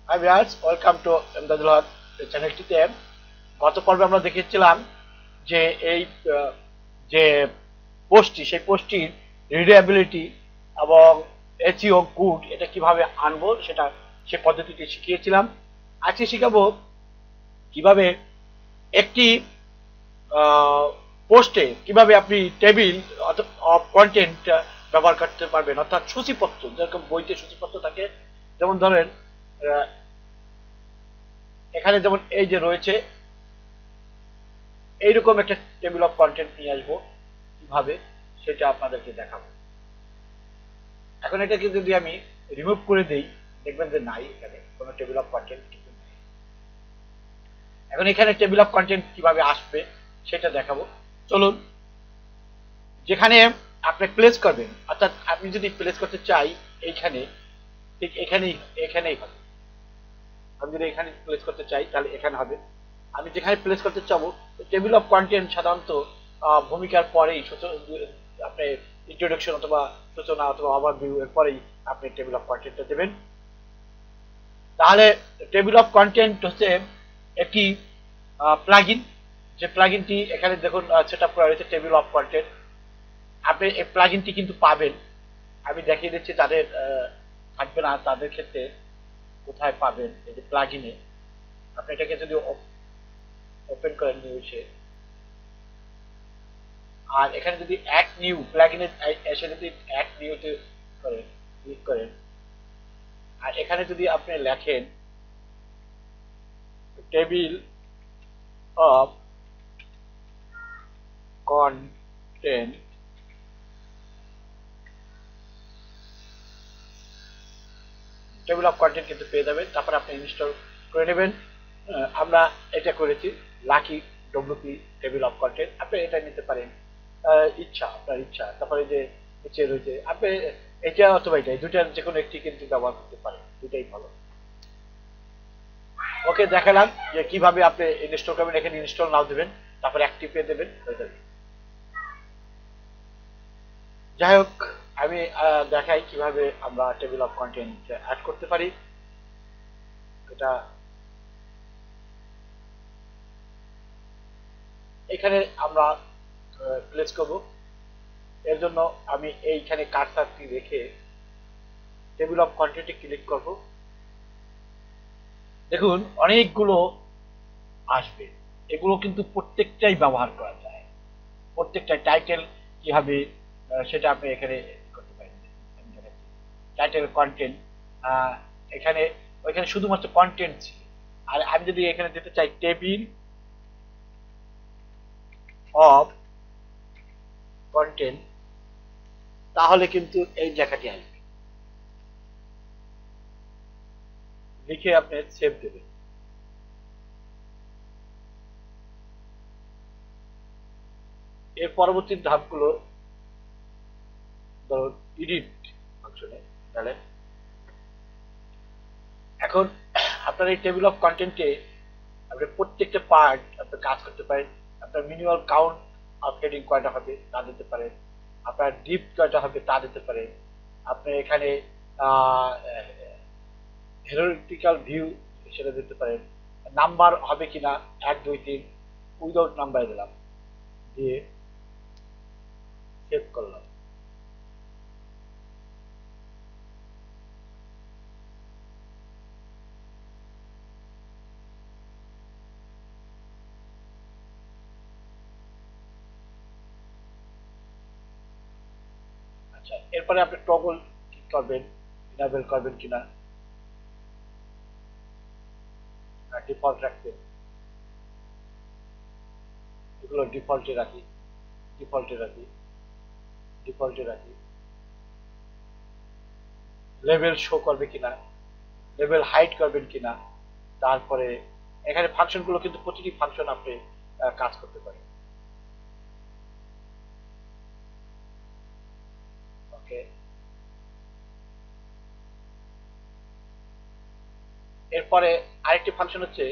High viewers, welcome to Emdadul Haque চ্যানেলটিতে। গত পর্বে আমরা দেখেছিলাম যে এই যে পোস্টটি, সেই পোস্টটির রিডেবিলিটি এবং এসইও গুড এটা কিভাবে আনবো সেটা সে পদ্ধতিটি শিখিয়েছিলাম। আজকে শিখাবো কিভাবে একটি পোস্টে কিভাবে আপনি টেবিল অফ কন্টেন্ট ব্যবহার করতে পারবেন, অর্থাৎ সূচিপত্র, যেরকম বইতে সূচিপত্র থাকে। যেমন ধরেন এখানে যেমন এই যে রয়েছে এইরকম একটা টেবিল অফ কন্টেন্ট নিয়ে আসবো, কিভাবে সেটা আপনাদেরকে দেখাবো। এখন এটাকে যদি আমি রিমুভ করে দেই, দেখবেন যে নাই, এখানে কোনো টেবিল অফ কন্টেন্ট কিন্তু নাই। এখন এখানে টেবিল অফ কন্টেন্ট কিভাবে আসবে সেটা দেখাবো। চলুন, যেখানে আপনি প্লেস করবেন, অর্থাৎ আপনি যদি প্লেস করতে চাই এইখানে, ঠিক এখানেই হবে। আমি যদি এখানে প্লেস করতে চাই তাহলে এখানে হবে। আমি যেখানে প্লেস করতে চাবো, টেবিল অফ কন্টেন্ট সাধারণত ভূমিকার পরেই আপনি ইন্ট্রোডাকশন অথবা সূচনা অথবা ওভারভিউ এর পরেই আপনি টেবিল অফ কন্টেন্টটা দেবেন। তাহলে টেবিল অফ কন্টেন্ট হচ্ছে একটি প্লাগইন, যে প্লাগইনটি এখানে দেখুন সেট আপ করা রয়েছে, টেবিল অফ কন্টেন্ট। আপনি এই প্লাগইনটি কিন্তু পাবেন, আমি দেখিয়ে দিচ্ছি যাদের থাকবে না তাদের ক্ষেত্রে কোথায় পাবেন। এই যে প্লাগইনে আপনি এটাকে যদি ওপেন করেন নিউজে, আর এখানে যদি অ্যাড নিউ প্লাগইনে এসে যদি অ্যাড নিউতে করেন, ক্লিক করেন, আর এখানে যদি আপনি লেখেন table of content, table of content কিন্তু পেয়ে যাবেন। তারপর আপনি ইনস্টল করে নেবেন। আমরা এটা করেছি lucky WP table of content, আপনি এটা নিতে পারেন আপনার ইচ্ছা। তারপরে যে নিচে রয়েছে আপনি এটা অথবা এটা, দুটার যে কোনো একটি কিন্তু ব্যবহার করতে পারেন, দুটাই ভালো। ওকে, দেখালাম যে কিভাবে আপনি ইনস্টল করবেন। এখানে ইনস্টল নাও দেবেন, তারপর অ্যাক্টিভ পেয়ে দেবেন, হয়ে যাবে। যাই হোক, আমি দেখাই কিভাবে আমরা টেবিল অফ কন্টেন্ট অ্যাড করতে পারি। এটা এখানে আমরা প্লেস করব। এর জন্য আমি এইখানে কার্সারটি রেখে টেবিল অফ কন্টেন্টে ক্লিক করব। দেখুন অনেকগুলো আসবে, এগুলো কিন্তু প্রত্যেকটাই ব্যবহার করা যায়। প্রত্যেকটা টাইটেল কিভাবে সেটা আপনি এখানে করতে পারেন। টাইটেল কন্টেন্ট এখানে, ওইখানে শুধুমাত্র কন্টেন্ট ছিল। আর আমি যদি এখানে দিতে চাই টেবিল অফ কন্টেন্ট, তাহলে কিন্তু এই লেখাটি আসবে। লিখে আপনি সেভ দেবেন। এর পরবর্তী ধাপগুলো ধরুন এডিট ফাংশনে গেলেন। এখন আপনার এই টেবিল অফ কন্টেন্টে আপনি প্রত্যেকটা পার্ট আপনি কাজ করতে পারেন। আপনার মিনিমাল কাউন্ট অফ হেডিং কয়টা হবে তা দিতে পারেন, আপনার ডিপ কয়টা হবে তা দিতে পারেন। আপনি এখানে হেরোটিক্যাল ভিউ সেটা দিতে পারেন। নাম্বার হবে কিনা 1 2 3, উইদাউট নাম্বার দিলাম, দিয়ে সেভ করলাম। আচ্ছা, এরপরে আপনি টগল ঠিক করবেন, ইনাবেল করবেন কিনা, ডিফল্ট রাখবেন। এগুলো ডিফল্টে রাখি, ডিফল্টে রাখি, ডিফল্টে রাখি। লেভেল শো করবে কিনা, লেভেল হাইড করবেন কিনা। তারপরে এখানে ফাংশনগুলো কিন্তু প্রতিটি ফাংশন আপনি কাজ করতে পারেন। ওকে, এরপরে আরেকটি ফাংশন হচ্ছে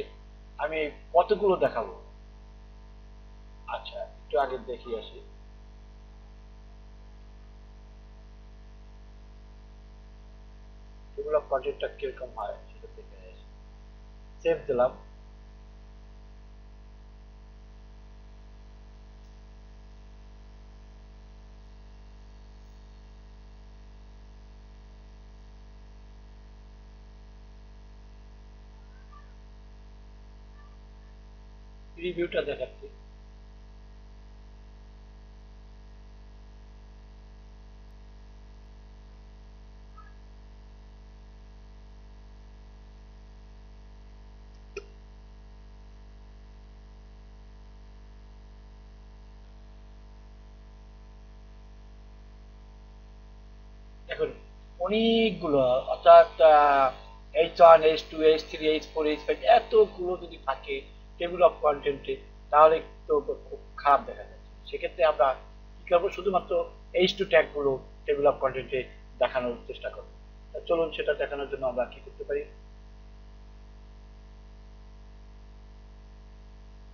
আমি কতগুলো দেখাবো। আচ্ছা, একটু আগে দেখিয়ে আসি। টেবিল অফ কন্টেন্টটা কিরকম হয় সেটা দেখে আসি। সেভ দিলাম। রিভিউটা দেখাচ্ছি। দেখুন অনেকগুলো, অর্থাৎ H1 H2 H3 H4 H5 এতগুলো যদি থাকে টেবিল অফ কন্টেন্টে, তাহলে তো খুব খারাপ দেখা যাচ্ছে। সেক্ষেত্রে আমরা কি করবো, শুধুমাত্র H2 ট্যাগগুলো টেবিল অফ কন্টেন্টে দেখানোর চেষ্টা করবো। চলুন সেটা দেখানোর জন্য আমরা কি করতে পারি,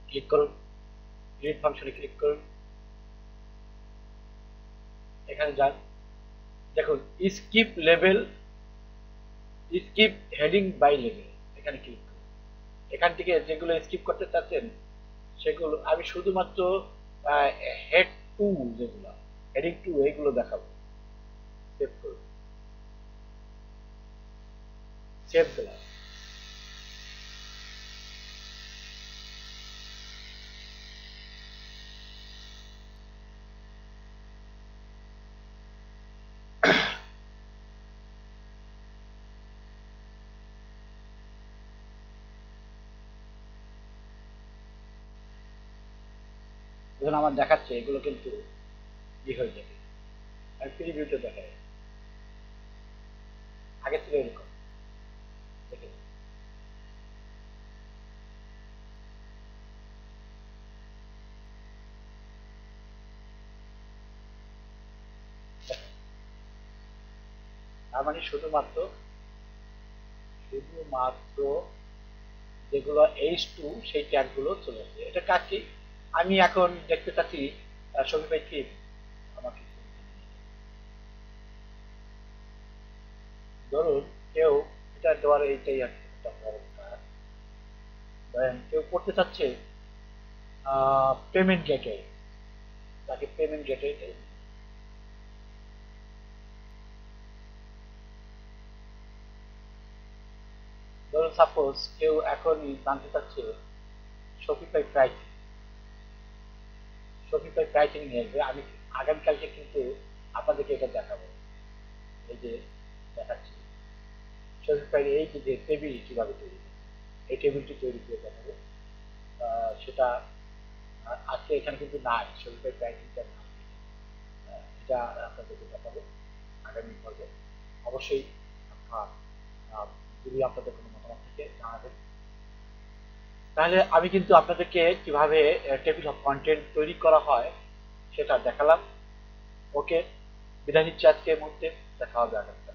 ক্লিক করুন, রিড ফাংশনে ক্লিক করুন, এখানে যান, দেখুন skip level, skip heading by level, এখানে ক্লিক করুন। এখান থেকে যেগুলো স্কিপ করতে চাচ্ছেন সেগুলো আমি শুধুমাত্র হেড টু, যেগুলো হেডিং টু এইগুলো দেখাবো। সেভ করুন, সেভ দিলাম। এখন আমার দেখাচ্ছে এগুলো কিন্তু ই হয়ে যাবে। আমি প্রিভিউতে দেখাই, আগে থেকে এরকম দেখে নিন। দেখেন, তার মানে শুধুমাত্র যেগুলো H2 সেই ট্যাগগুলো চলে আসছে। এটা কাজ কি, আমি এখন দেখতে চাচ্ছি শপিফাই থিম আমাকে, ধরুন কেউ এটা দেওয়ার এইটাই একটা বড় কাজ। ধরেন কেউ করতে চাচ্ছে পেমেন্ট গেটওয়ে, তাকে পেমেন্ট গেটওয়ে, ধরুন সাপোজ কেউ এখন জানতে চাচ্ছে শপিফাই প্রাইসিং, শপিফাই প্রাইসিং নিয়ে আসবে। আমি আগামীকালকে কিন্তু আপনাদেরকে এটা দেখাবো। এই যে দেখাচ্ছি শপিফাই এই যে টেবিল কিভাবে তৈরি করে, এই টেবিলটি তৈরি করে দেখাবো। সেটা আজকে এখানে কিন্তু নাই, শপিফাই প্রাইসিংটা নাই। এটা আপনাদেরকে দেখাবো আগামী পর্বে। অবশ্যই আপনার যদি আপনাদের কোনো মতামত থেকে জানাবেন। তাহলে আমি কিন্তু আপনাদেরকে কিভাবে টেবিল অফ কন্টেন্ট তৈরি করা হয় সেটা দেখালাম। ওকে, বিদায় নিচ্ছি আজকের মধ্যে, দেখা হবে আগামী।